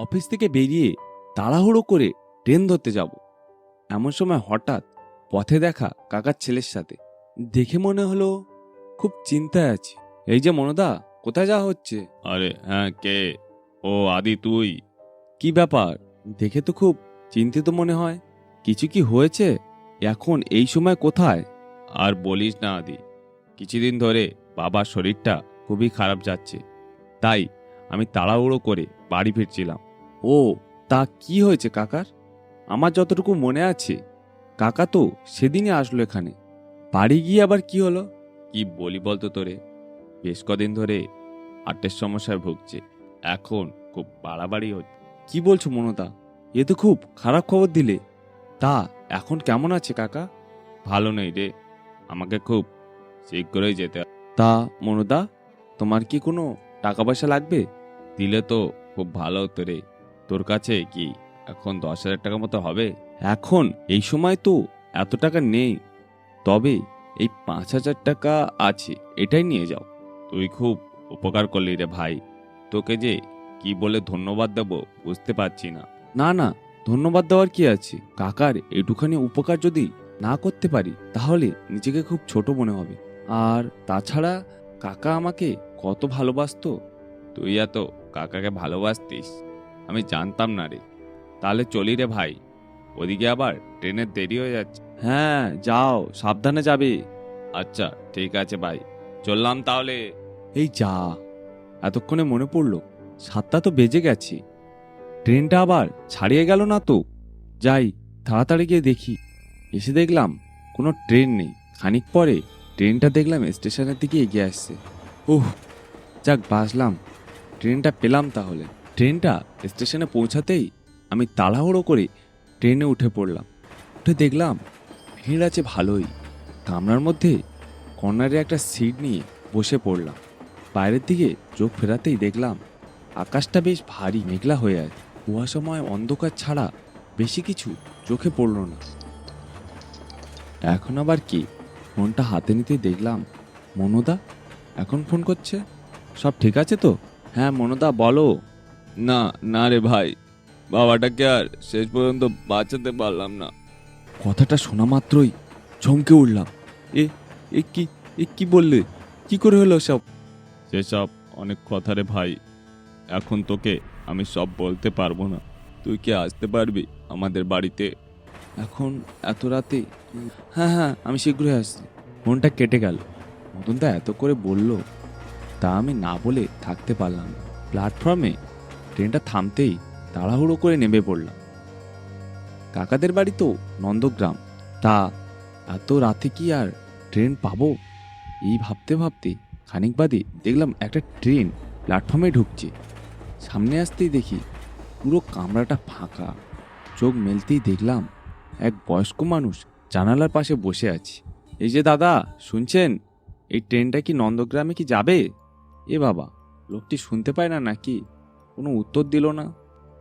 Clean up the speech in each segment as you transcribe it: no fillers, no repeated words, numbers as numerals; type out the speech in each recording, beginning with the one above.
Office থেকে বেরিয়ে তাড়াহুড়ো করে ট্রেন ধরতে যাব, এমন সময় হঠাৎ পথে দেখা কাকার ছেলের সাথে দেখে মনে হলো খুব চিন্তায় আছি। এই যে মনদা, কোথায় যাওয়া হচ্ছে? আরে হ্যাঁ, কে? ও আদি, তুই? কি ব্যাপার? দেখে তো খুব চিন্তিত মনে হয়। কিছু কি হয়েছে? এখন এই সময় কোথায়? আর বলিস না আদি, কিছুদিন ধরে বাবার শরীরটা খুবই খারাপ যাচ্ছে, তাই আমি তাড়াহুড়ো করে বাড়ি ফিরছিলাম। ও, তা কি হয়েছে কাকার? আমার যতটুকু মনে আছে কাকা তো সেদিনই আসলো এখানে। বাড়ি গিয়ে আবার কি হলো? কি বলি বলতো তোরে, বেশ কদিন ধরে হার্টের সমস্যায় ভুগছে। এখন খুব বাড়াবাড়ি হচ্ছে। কি বলছো মনদা? এ তো খুব খারাপ খবর দিলে। তা এখন কেমন আছে কাকা? ভালো নেই রে, আমাকে খুব শীঘ্রই যেতে হবে। তা মনদা, তোমার কি কোনো টাকা পয়সা লাগবে? দিলে তো খুব ভালো হতো রে। তোর কাছে কি এখন 10,000 টাকা মতো হবে? এখন এই সময় তো এত টাকা নেই, তবে এই 5,000 টাকা আছে, এটাই নিয়ে যাও। তুই খুব উপকার করলি রে ভাই, তোকে যে কি বলে ধন্যবাদ দেব বুঝতে পারছি না। না না, ধন্যবাদ দেওয়ার কি আছে? কাকার এটুখানি উপকার যদি না করতে পারি তাহলে নিজেকে খুব ছোট মনে হবে। আর তাছাড়া কাকা আমাকে কত ভালোবাসতো। তুই এত কাকাকে ভালোবাসতিস আমি জানতাম না রে। তাহলে চলি রে ভাই, ওদিকে আবার ট্রেনের দেরি হয়ে যাচ্ছে। হ্যাঁ যাও, সাবধানে যাবে। আচ্ছা ঠিক আছে ভাই, চললাম তাহলে। এই যা, এতক্ষণে মনে পড়লো 7টা তো বেজে গেছে। ট্রেনটা আবার ছাড়িয়ে গেল না তো? যাই, তাড়াতাড়ি গিয়ে দেখি। এসে দেখলাম কোনো ট্রেন নেই। খানিক পরে ট্রেনটা দেখলাম স্টেশনের দিকে এগিয়ে আসছে। উহ, যাক বাঁচলাম, ট্রেনটা পেলাম তাহলে। ট্রেনটা স্টেশনে পৌঁছাতেই আমি তাড়াহুড়ো করে ট্রেনে উঠে পড়লাম। উঠে দেখলাম ভিড় আছে ভালোই। কামরার মধ্যে কর্নারে একটা সিট নিয়ে বসে পড়লাম। বাইরের দিকে চোখ ফেরাতেই দেখলাম আকাশটা বেশ ভারী মেঘলা হয়ে আছে। কুয়াশাময় অন্ধকার ছাড়া বেশি কিছু চোখে পড়ল না। এখন আবার কি? ফোনটা হাতে নিতেই দেখলাম মনদা এখন ফোন করছে। সব ঠিক আছে তো? হ্যাঁ মনদা, বলো। না না রে ভাই, বাবাটাকে আর শেষ পর্যন্ত বাঁচাতে পারলাম না। কথাটা শোনা মাত্রই চমকে উঠলাম। এ এ কি এ কি বললে? কি করে হলো সব? সেসব অনেক কথা রে ভাই, এখন তোকে আমি সব বলতে পারবো না। তুই কি আসতে পারবি আমাদের বাড়িতে? এখন এত রাতে? হ্যাঁ হ্যাঁ, আমি শীঘ্রই আসছি। ফোনটা কেটে গেল। মদনদা এত করে বলল, তা আমি না বলে থাকতে পারলাম না। প্ল্যাটফর্মে ট্রেনটা থামতেই তাড়াহুড়ো করে নেমে পড়লাম। কাকাদের বাড়ি তো নন্দগ্রাম। তা এত রাতে কি আর ট্রেন পাবো? এই ভাবতে ভাবতে খানিক বাদে দেখলাম একটা ট্রেন প্ল্যাটফর্মে ঢুকছে। সামনে আসতেই দেখি পুরো কামরাটা ফাঁকা। চোখ মেলতেই দেখলাম এক বয়স্ক মানুষ জানালার পাশে বসে আছে। এই যে দাদা, শুনছেন? এই ট্রেনটা কি নন্দগ্রামে কি যাবে? এ বাবা, লোকটি শুনতে পায় না নাকি? কোনো উত্তর দিল না।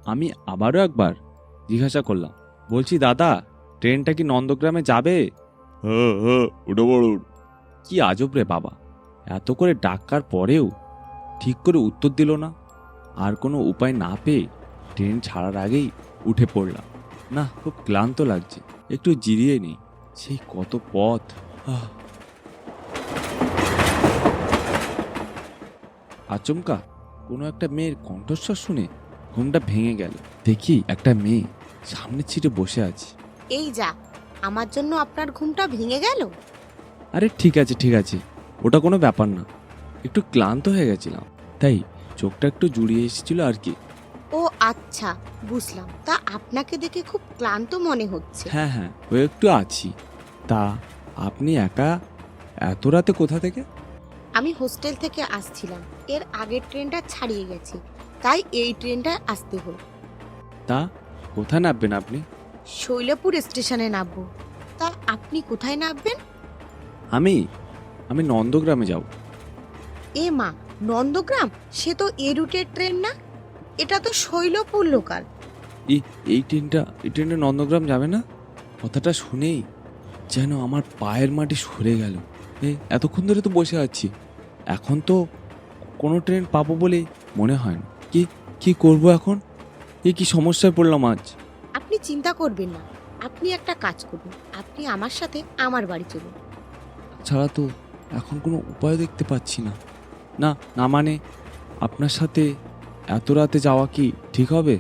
আমি আবারও একবার জিজ্ঞাসা করলাম, বলছি দাদা, ট্রেনটা কি নন্দগ্রামে যাবে? হ্যাঁ হ্যাঁ, উঠে পড়ুন। কি আজব রে বাবা, এত করে ডাকার পরেও ঠিক করে উত্তর দিল না। আর কোনো উপায় না পেয়ে ট্রেন ছাড়ার আগেই উঠে পড়লাম। না, খুব ক্লান্ত লাগছে, একটু জিরিয়ে নেই। সেই কত পথ। আচমকা কোনো একটা মেয়ের কণ্ঠস্বর শুনে ঘুমটা ভেঙে গেল। দেখি একটা মেয়ে সামনের সিটে বসে আছে। এই যা, আমার জন্য আপনার ঘুমটা ভেঙে গেল? আরে ঠিক আছে ঠিক আছে, ওটা কোনো ব্যাপার না। একটু ক্লান্ত হয়ে গেছিলাম, তাই চোখটা একটু জুড়িয়ে এসেছিল আর কি। ও আচ্ছা, বুঝলাম। তা আপনাকে দেখে খুব ক্লান্ত মনে হচ্ছে। হ্যাঁ হ্যাঁ, ও একটু আছি। তা আপনি একা এত রাতে কোথা থেকে? আমি হোস্টেল থেকে আসছিলাম, এর আগের ট্রেনটা ছাড়িয়ে গেছে, তাই এই ট্রেনটা আসতে হলো। তা কোথায় নামবেন আপনি? শৈলপুর স্টেশনে নামবো। তা আপনি কোথায় নামবেন? আমি আমি নন্দগ্রামে যাব। এ মা, নন্দগ্রাম? সে তো এ রুটের ট্রেন না, এটা তো শৈলপুর লোকাল। এই ট্রেনটা নন্দগ্রাম যাবে না? কথাটা শুনেই যেন আমার পায়ের মাটি সরে গেল। এতক্ষণ ধরে তো বসে আছি, এখন তো কোনো ট্রেন পাবো বলে মনে হয় না। কি কি করব এখন? এ কি সমস্যায় পড়লাম আজ? আপনি চিন্তা করবেন না, আপনি একটা কাজ করুন, আপনি আমার সাথে আমার বাড়ি চলুন। ছাড়া তো এখন কোনো উপায় দেখতে পাচ্ছি না। না না মানে আপনার সাথে এত রাতে যাওয়া কি ঠিক হবে?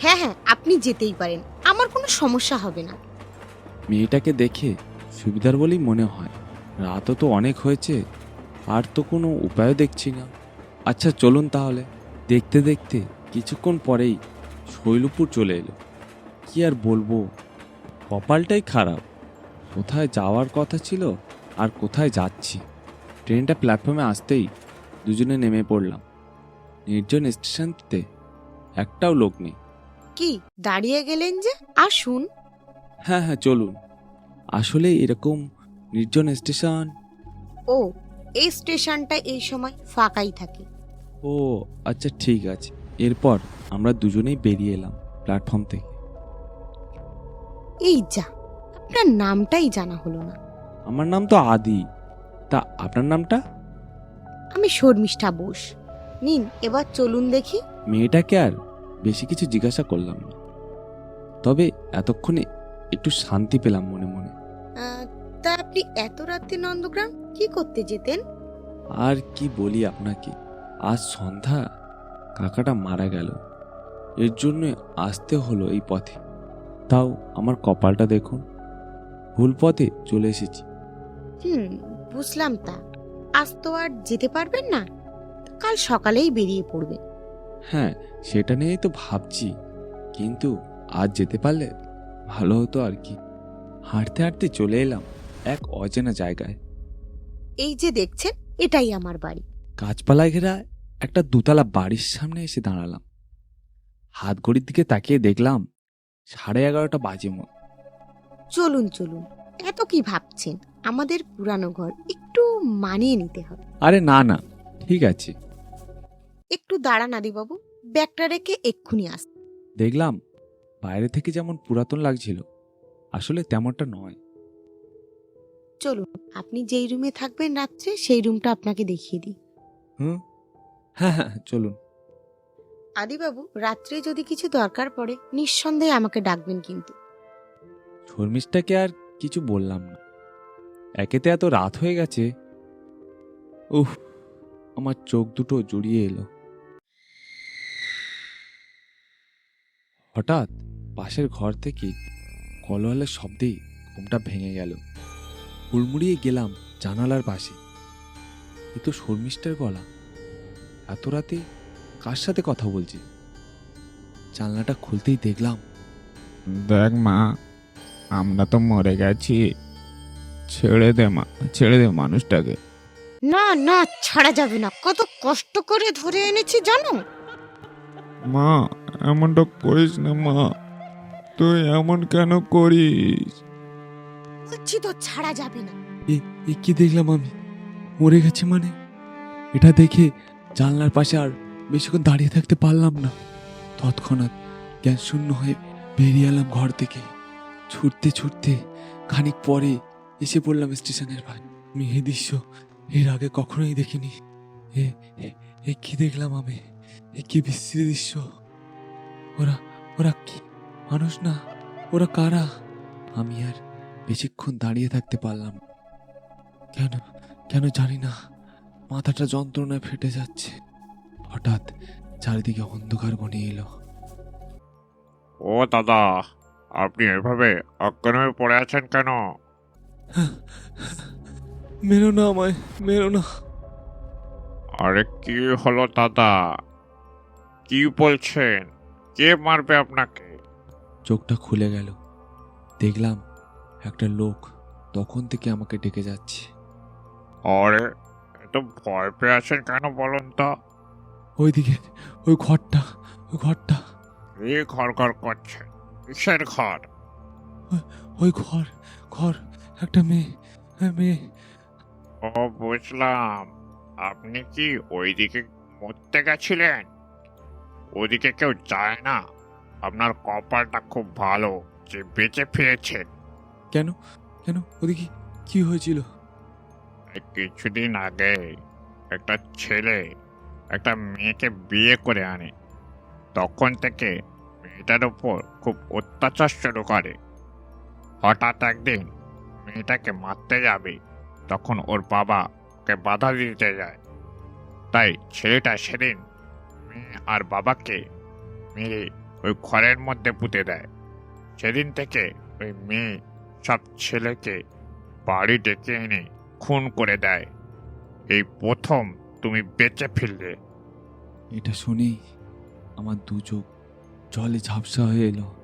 হ্যাঁ হ্যাঁ, আপনি যেতেই পারেন, আমার কোনো সমস্যা হবে না। মেয়েটাকে দেখে সুবিধার বলেই মনে হয়। রাতও তো অনেক হয়েছে, আর তো কোনো উপায়ও দেখছি না। আচ্ছা চলুন তাহলে। দেখতে দেখতে কিছুক্ষণ পরেই শৈলপুর চলে এলো। কি আর বলবো, কপালটাই খারাপ। কোথায় যাওয়ার কথা ছিল আর কোথায় যাচ্ছি। ট্রেনটা প্ল্যাটফর্মে আসতেই দুজনে নেমে পড়লাম। নির্জন স্টেশনতে একটাও লোক নেই। কি দাঁড়িয়ে গেলেন যে, আসুন। হ্যাঁ হ্যাঁ চলুন। আসলে এরকম নির্জন স্টেশন। ও, এই স্টেশনটা এই সময় ফাঁকাই থাকে। ও আচ্ছা ঠিক আছে। এরপর আমরা দুজনেই বেরিয়ে এলাম প্ল্যাটফর্ম থেকে। এই যা, আপনার নামটাই জানা হলো না। আমার নাম তো আদি, তা আপনার নামটা? আমি শর্মিষ্ঠা বোস। নিন, এবার চলুন দেখি। মেয়েটাকে আর বেশি কিছু জিজ্ঞাসা করলাম না, তবে এতক্ষণে একটু শান্তি পেলাম মনে মনে। তা আপনি এত রাতে নন্দগ্রাম কি করতে যেতেন? আর কি বলি আপনাকে, আজ সন্ধ্যা কাকাটা মারা গেল, এর জন্য আসতে হলো এই পথে। তাও আমার কপালটা দেখুন, ভুল পথে চলে এসেছি। বুঝলাম। তা আজ তো আর যেতে পারবেন না, কাল সকালেই বেরিয়ে পড়বেন। হ্যাঁ, সেটা নিয়েই তো ভাবছি, কিন্তু আজ যেতে পারলে ভালো হতো আর কি। হাঁটতে হাঁটতে চলে এলাম এক অচেনা জায়গায়। এই যে দেখছেন, এটাই আমার বাড়ি। গাছপালায় ঘেরা একটা দোতলা বাড়ির সামনে এসে দাঁড়ালাম। হাত ঘড়ির দিকে তাকিয়ে দেখলাম 11:30 বাজে মতো। চলুন চলুন, এত কি ভাবছেন? আমাদের পুরানো ঘর, একটু মানিয়ে নিতে হবে। আরে না না, ঠিক আছে। একটু দাঁড়ান আদিবাবু, ব্যাগটা রেখে এক্ষুনি আস। দেখলাম বাইরে থেকে যেমন পুরাতন লাগছিল, আসলে তেমনটা নয়। চলুন, আপনি যেই রুমে থাকবেন রাত্রে, সেই রুমটা আপনাকে দেখিয়ে দিই। হুম, হ্যাঁ হ্যাঁ চলুন। আদিবাবু, রাত্রে যদি কিছু দরকার পড়ে নিঃসন্দেহে আমাকে ডাকবেন কিন্তু। শর্মিষ্ঠাকে আর কিছু বললাম না, একেতে এত রাত হয়ে গেছে। উফ, আমার চোখ দুটো জড়িয়ে এলো। হঠাৎ পাশের ঘর থেকে কলহলের শব্দে ঘুমটা ভেঙে গেল। হুড়মুড়িয়ে গেলাম জানালার পাশে। এ তো শর্মিষ্ঠার গলা। এত রাতে কার সাথে কথা বলছে? জানলাটা খুলতেই দেখলাম, দেখ মা, আমরা তো মরে গেছি। ছেড়ে দে মানুষটাকে। না না, ছাড়া যাবে না, কত কষ্ট করে ধরে এনেছি জানো। মা, এমনটা করিস না মা, তুই এমন কেন করিস? বলছি তো ছাড়া যাবে না। এ কি দেখলাম আমি? মরে গেছে মানে? এটা দেখে জানলার পাশে আর বেশিক্ষণ দাঁড়িয়ে থাকতে পারলাম না। তৎক্ষণাৎ জ্ঞান শূন্য হয়ে বেরিয়ে এলাম ঘর থেকে। ছুটতে ছুটতে খানিক পরে এসে পড়লাম স্টেশনের পাশে। আমি এই দৃশ্য এর আগে কখনোই দেখিনি। এ এ- এ কি দেখলাম আমি? এ কি বিশ্রী দৃশ্য! ওরা ওরা কি মানুষ না? ওরা কারা? আমি আর বেশিক্ষণ দাঁড়িয়ে থাকতে পারলাম না। কেন কেন জানি না, মাথাটা যন্ত্রণায় ফেটে যাচ্ছে। হঠাৎ চারিদিকে অন্ধকার ঘনিয়ে এলো। ও দাদা, আপনি এভাবে অজ্ঞান হয়ে পড়ে আছেন কেন? মেরো না আমায়, মেরো না। আরে কি হলো দাদা? কি বলছেন? কে মারবে আপনাকে? চোখটা খুলে গেল, দেখলাম একটা লোক তখন থেকে আমাকে ডেকে যাচ্ছে। আরে, এত ভয় পেয়ে আছেন কেন বলুন তো? ওইদিকে, ওই ঘরটা, ওই ঘরটা, কি ঘর ঘর করছেন? কিসের ঘর? ওই ঘর, ঘর, একটা মেয়ে। ও বুঝলাম, আপনি কি ওইদিকে মরতে গেছিলেন? ওদিকে কেউ যায় না। আপনার কপালটা খুব ভালো যে বেঁচে ফিরেছেন। কেন কেন ওদিকে কি হয়েছিল? এই কিছুদিন আগে একটা ছেলে একটা মেয়েকে বিয়ে করে আনে। তখন থেকে মেয়েটার উপর খুব অত্যাচার শুরু করে। হঠাৎ একদিন মেয়েটাকে মারতে যাবে, তখন ওর বাবা ওকে বাধা দিতে যায়। তাই ছেলেটা সেদিন মেয়ে আর বাবাকে মেরে ওই ঘরের মধ্যে পুঁতে দেয়। সেদিন থেকে ওই মেয়ে সব ছেলেকে বাড়ি ডেকে এনে খুন করে দেয়। এই প্রথম তুমি বেঁচে ফিরলে। এটা শুনেই আমার দু চোখ জলে ঝাপসা হয়ে এলো।